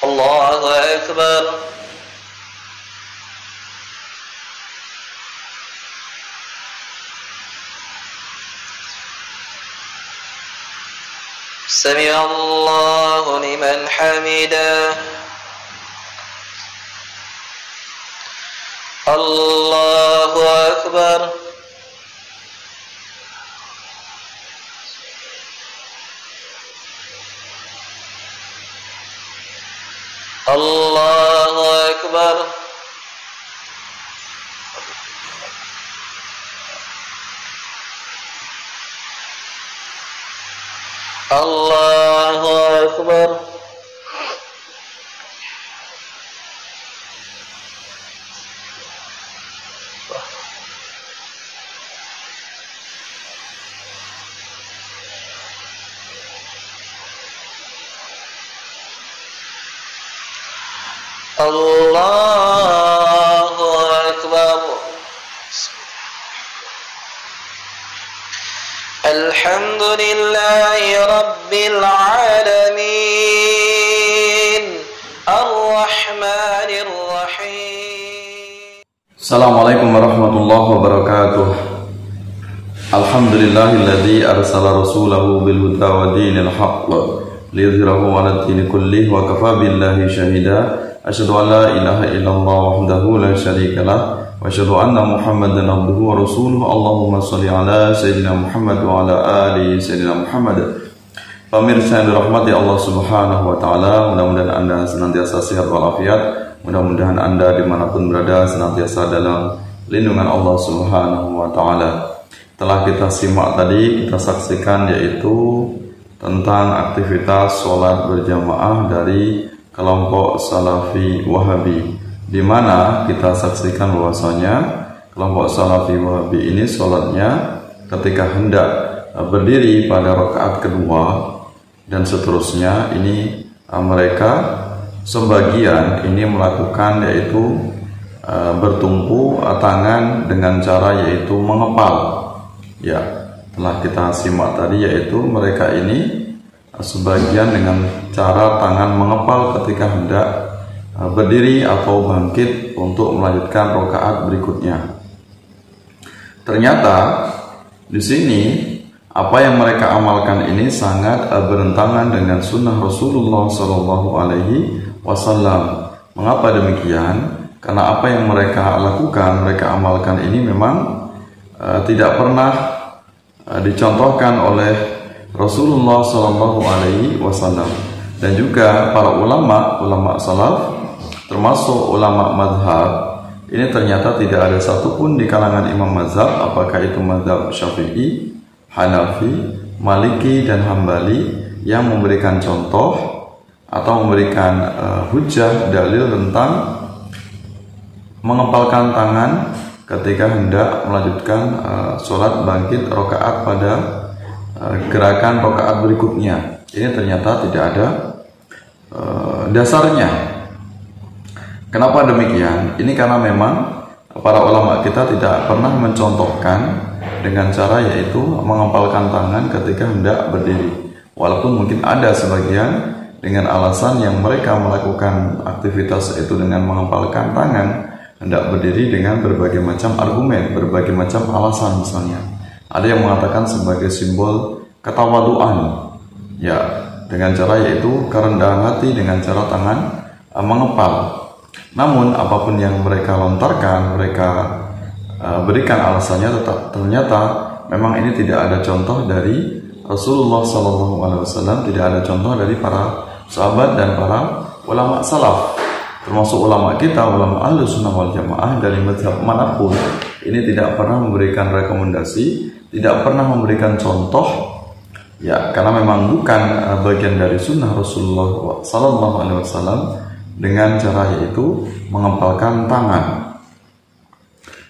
الله أكبر. سمع الله لمن حمده. الله أكبر. الله أكبر. الله أكبر. الله أكبر. الحمد لله رب العالمين الرحمن الرحيم. Assalamualaikum warahmatullahi wabarakatuh. Alhamdulillahilladzi arsala rasulahu bil huda wa dinil haqq liyudhhirahu 'ala ad-dini kullih wa kafa billahi syahida. Asyhadu an la ilaha illallah wahdahu la syarika lah wa asyhadu anna Muhammadan abduhu wa rasuluhu. Allahumma shalli ala sayyidina Muhammad wa ala ali sayyidina Muhammad. Pemirsa yang dirahmati Allah Subhanahu wa taala, mudah-mudahan Anda senantiasa sehat walafiat. Mudah-mudahan Anda dimanapun berada senantiasa dalam lindungan Allah Subhanahu wa taala. Telah kita simak tadi, kita saksikan yaitu tentang aktivitas sholat berjamaah dari kelompok Salafi Wahabi, di mana kita saksikan bahwasanya kelompok Salafi Wahabi ini sholatnya ketika hendak berdiri pada rakaat kedua dan seterusnya, ini mereka sebagian ini melakukan yaitu bertumpu tangan dengan cara yaitu mengepal. Ya, telah kita simak tadi yaitu mereka ini sebagian dengan cara tangan mengepal ketika hendak berdiri atau bangkit untuk melanjutkan rakaat berikutnya. Ternyata di sini apa yang mereka amalkan ini sangat bertentangan dengan sunnah Rasulullah Shallallahu Alaihi Wasallam. Mengapa demikian? Karena apa yang mereka lakukan, mereka amalkan ini memang tidak pernah dicontohkan oleh Rasulullah Shallallahu Alaihi Wasallam, dan juga para ulama salaf termasuk ulama madhab ini ternyata tidak ada satupun di kalangan imam mazhab, apakah itu mazhab Syafi'i, Hanafi, Maliki dan Hambali, yang memberikan contoh atau memberikan hujah dalil tentang mengepalkan tangan ketika hendak melanjutkan sholat bangkit rakaat pada gerakan rakaat berikutnya. Ini ternyata tidak ada dasarnya. Kenapa demikian? Ini karena memang para ulama kita tidak pernah mencontohkan dengan cara yaitu mengepalkan tangan ketika hendak berdiri. Walaupun mungkin ada sebagian dengan alasan yang mereka melakukan aktivitas itu dengan mengepalkan tangan hendak berdiri dengan berbagai macam argumen, berbagai macam alasan. Misalnya ada yang mengatakan sebagai simbol ketawaduan, ya, dengan cara yaitu kerendahan hati dengan cara tangan mengepal. Namun apapun yang mereka lontarkan, mereka berikan alasannya, ternyata memang ini tidak ada contoh dari Rasulullah SAW, tidak ada contoh dari para sahabat dan para ulama salaf, termasuk ulama kita, ulama Ahlussunnah wal Jamaah dari mazhab manapun. Ini tidak pernah memberikan rekomendasi, tidak pernah memberikan contoh, ya, karena memang bukan bagian dari sunnah Rasulullah SAW dengan cara yaitu mengepalkan tangan.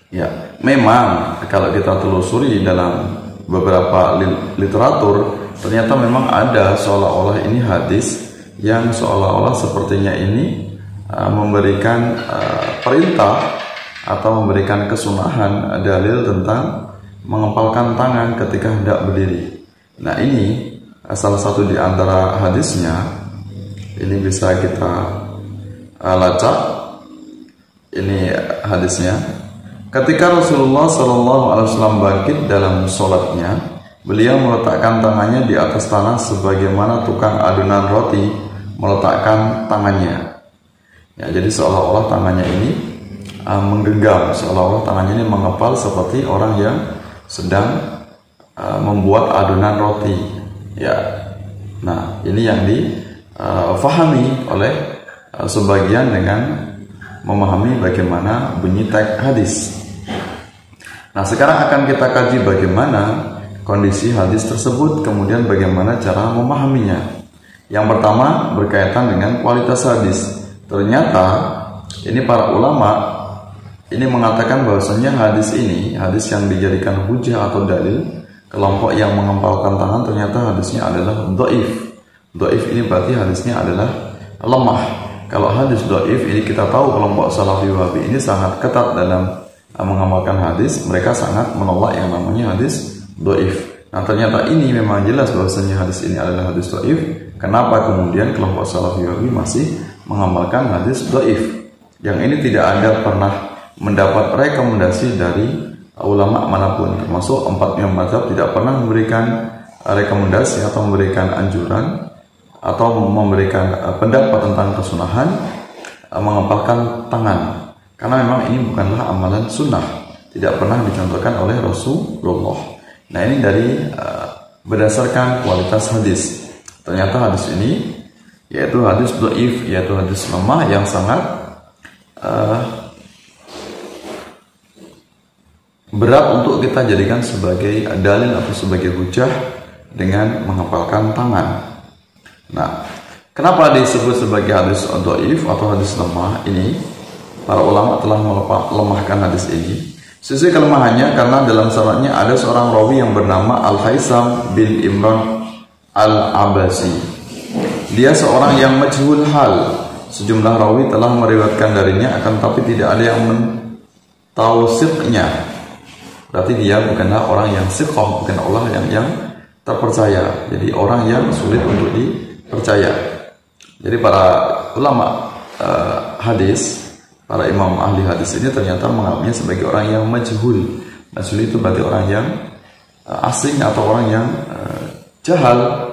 Ya, memang kalau kita telusuri dalam beberapa literatur, ternyata memang ada seolah-olah ini hadis yang seolah-olah sepertinya ini memberikan perintah atau memberikan kesunahan dalil tentang mengepalkan tangan ketika hendak berdiri. Nah, ini salah satu di antara hadisnya Ini bisa kita lacak. Ini hadisnya. Ketika Rasulullah SAW bangkit dalam sholatnya, beliau meletakkan tangannya di atas tanah sebagaimana tukang adunan roti meletakkan tangannya. Ya, jadi seolah-olah tangannya ini menggenggam, seolah-olah tangannya ini mengepal seperti orang yang sedang membuat adonan roti. Ya, nah ini yang difahami oleh sebagian dengan memahami bagaimana bunyi teks hadis. Nah, sekarang akan kita kaji bagaimana kondisi hadis tersebut, kemudian bagaimana cara memahaminya. Yang pertama berkaitan dengan kualitas hadis. Ternyata ini para ulama ini mengatakan bahwasanya hadis ini, hadis yang dijadikan hujah atau dalil kelompok yang mengempalkan tangan, ternyata hadisnya adalah dhaif. Dhaif ini berarti hadisnya adalah lemah. Kalau hadis dhaif ini kita tahu kelompok Salafi Wahabi ini sangat ketat dalam mengamalkan hadis. Mereka sangat menolak yang namanya hadis dhaif. Nah, ternyata ini memang jelas bahwasanya hadis ini adalah hadis dhaif. Kenapa kemudian kelompok Salafi Wahabi masih mengamalkan hadis dhaif? Yang ini tidak ada pernah mendapat rekomendasi dari ulama manapun, termasuk 4 imam mazhab tidak pernah memberikan rekomendasi atau memberikan anjuran atau memberikan pendapat tentang kesunahan mengepalkan tangan, karena memang ini bukanlah amalan sunnah, tidak pernah dicontohkan oleh Rasulullah. Nah, ini dari berdasarkan kualitas hadis. Ternyata hadis ini yaitu hadis dhaif, yaitu hadis lemah yang sangat berat untuk kita jadikan sebagai dalil atau sebagai hujah dengan menghafalkan tangan. Nah, kenapa disebut sebagai hadis dhaif atau hadis lemah ini? Para ulama telah melemahkan hadis ini. Sisi kelemahannya karena dalam sanadnya ada seorang rawi yang bernama Al-Haisam bin Imran Al-Abasi. Dia seorang yang majhul hal. Sejumlah rawi telah meriwayatkan darinya, akan tapi tidak ada yang mentausiqnya. Berarti dia bukanlah orang yang siqah, bukan orang yang terpercaya. Jadi orang yang sulit untuk dipercaya. Jadi para ulama hadis, para imam ahli hadis ini ternyata menganggapnya sebagai orang yang majhul. Majhul itu berarti orang yang asing atau orang yang jahal.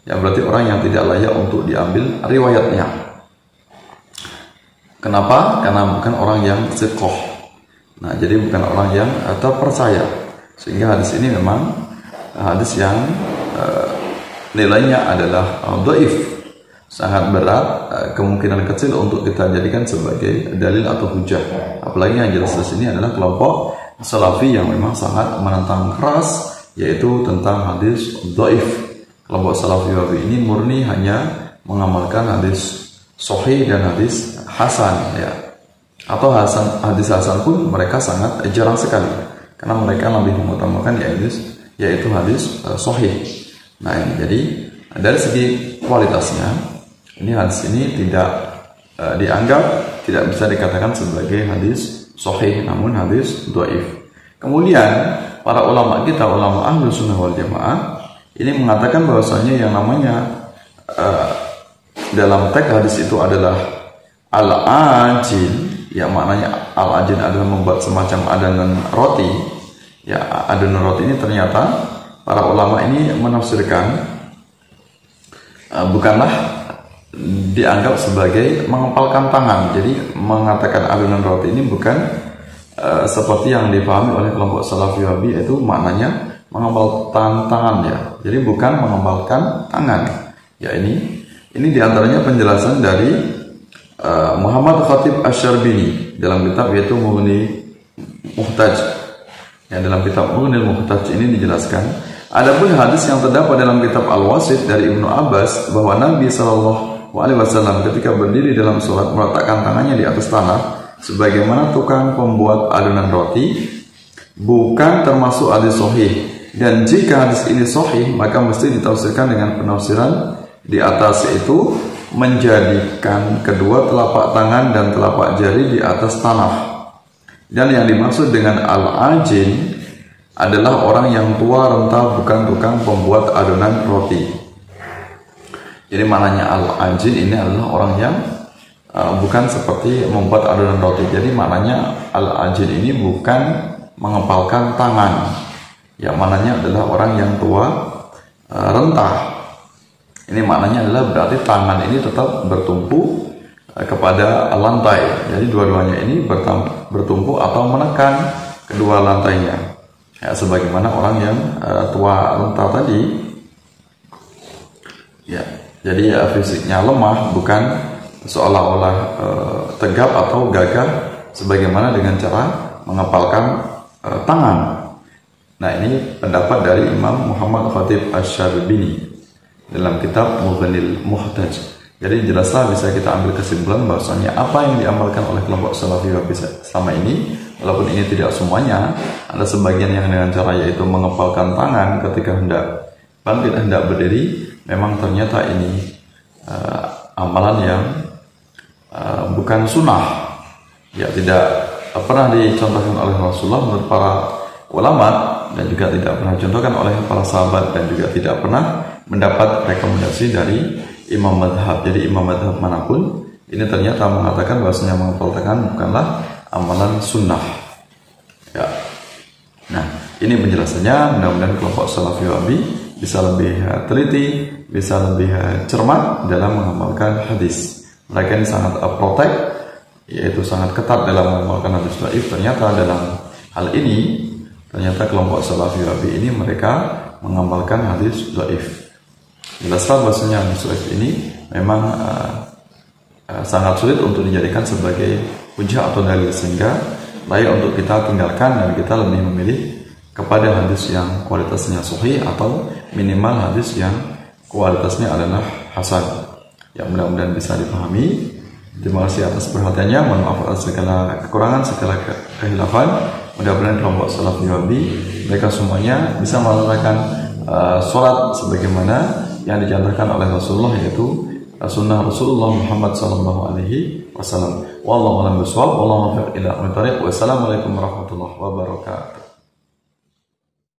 Ya, berarti orang yang tidak layak untuk diambil riwayatnya. Kenapa? Karena bukan orang yang siqah. Nah, jadi bukan orang yang terpercaya. Sehingga hadis ini memang hadis yang nilainya adalah dhaif. Sangat berat, kemungkinan kecil untuk kita jadikan sebagai dalil atau hujah. Apalagi yang jelas di sini adalah kelompok Salafi yang memang sangat menentang keras, yaitu tentang hadis dhaif. Kelompok Salafi Wahabi ini murni hanya mengamalkan hadis sahih dan hadis hasan, ya. Atau hadis hasan pun mereka sangat jarang sekali, karena mereka lebih mengutamakan yaitu hadis sahih. Nah, ini jadi dari segi kualitasnya, ini hadis ini tidak dianggap, tidak bisa dikatakan sebagai hadis sahih, namun hadis dhaif. Kemudian para ulama kita, ulama Ahlus Sunnah wal Jamaah, ini mengatakan bahwasanya yang namanya dalam teks hadis itu adalah al-ajin. Ya, maknanya al-ajin adalah membuat semacam adonan roti. Ya, adonan roti ini ternyata para ulama ini menafsirkan bukanlah dianggap sebagai mengepalkan tangan. Jadi mengatakan adonan roti ini bukan seperti yang dipahami oleh kelompok Salafi Wahabi, yaitu maknanya mengepalkan tangan, ya. Jadi bukan mengepalkan tangan. Ya, ini diantaranya penjelasan dari Muhammad Khatib Asy-Syarbini dalam kitab yaitu Mughni Muhtaj. Ya, dalam kitab Mughni Muhtaj ini dijelaskan, adapun hadis yang terdapat dalam kitab Al-Wasit dari Ibnu Abbas bahwa Nabi SAW ketika berdiri dalam sholat meletakkan tangannya di atas tanah sebagaimana tukang pembuat adonan roti, bukan termasuk hadis sahih. Dan jika hadis ini sahih, maka mesti ditafsirkan dengan penafsiran di atas, itu menjadikan kedua telapak tangan dan telapak jari di atas tanah. Dan yang dimaksud dengan al-ajin adalah orang yang tua renta, bukan tukang pembuat adonan roti. Jadi maknanya al-ajin ini adalah orang yang bukan seperti membuat adonan roti. Jadi maknanya al-ajin ini bukan mengepalkan tangan. Ya, maknanya adalah orang yang tua, rentah. Ini maknanya adalah berarti tangan ini tetap bertumpu kepada lantai. Jadi dua-duanya ini bertumpu atau menekan kedua lantainya. Ya, sebagaimana orang yang tua rentah tadi. Ya, jadi fisiknya lemah, bukan seolah-olah tegap atau gagah sebagaimana dengan cara mengepalkan tangan. Nah, ini pendapat dari Imam Muhammad Khatib Asy-Syarbini dalam kitab Mughnil Muhtaj. Jadi jelaslah bisa kita ambil kesimpulan bahwasanya apa yang diamalkan oleh kelompok Salafi Wahabi selama ini, walaupun ini tidak semuanya, ada sebagian yang dengan cara yaitu mengepalkan tangan ketika hendak bangkit, hendak berdiri, memang ternyata ini amalan yang bukan sunnah, ya, tidak pernah dicontohkan oleh Rasulullah menurut para ulama, dan juga tidak pernah dicontohkan oleh para sahabat, dan juga tidak pernah mendapat rekomendasi dari imam madhab. Jadi imam madhab manapun ini ternyata mengatakan bahwasanya mengepal tangan bukanlah amalan sunnah. Ya. Nah, ini penjelasannya. Mudah-mudahan kelompok Salafi Wahabi bisa lebih teliti, bisa lebih cermat dalam mengamalkan hadis. Mereka ini sangat protek, yaitu sangat ketat dalam mengamalkan hadis dhaif. Ternyata dalam hal ini, ternyata kelompok Salafi Wahabi ini mereka mengamalkan hadis dhaif. Jelaslah bahwasanya hadis dhaif ini memang sangat sulit untuk dijadikan sebagai hujjah atau dalil, sehingga layak untuk kita tinggalkan dan kita lebih memilih kepada hadis yang kualitasnya sahih atau minimal hadis yang kualitasnya adalah hasan. Ya, mudah-mudahan bisa dipahami. Terima kasih atas perhatiannya. Mohon maaf atas segala kekurangan, segala kehilafan. Mudah-mudahan kelompok Salafi Wahabi mereka semuanya bisa melaksanakan sholat sebagaimana yang dicontohkan oleh Rasulullah, yaitu sunnah Rasulullah Muhammad SAW. Wallahu a'lam bishawab. Wallahu muwaffiq ila aqwamit thoriq. Wassalamualaikum warahmatullahi wabarakatuh.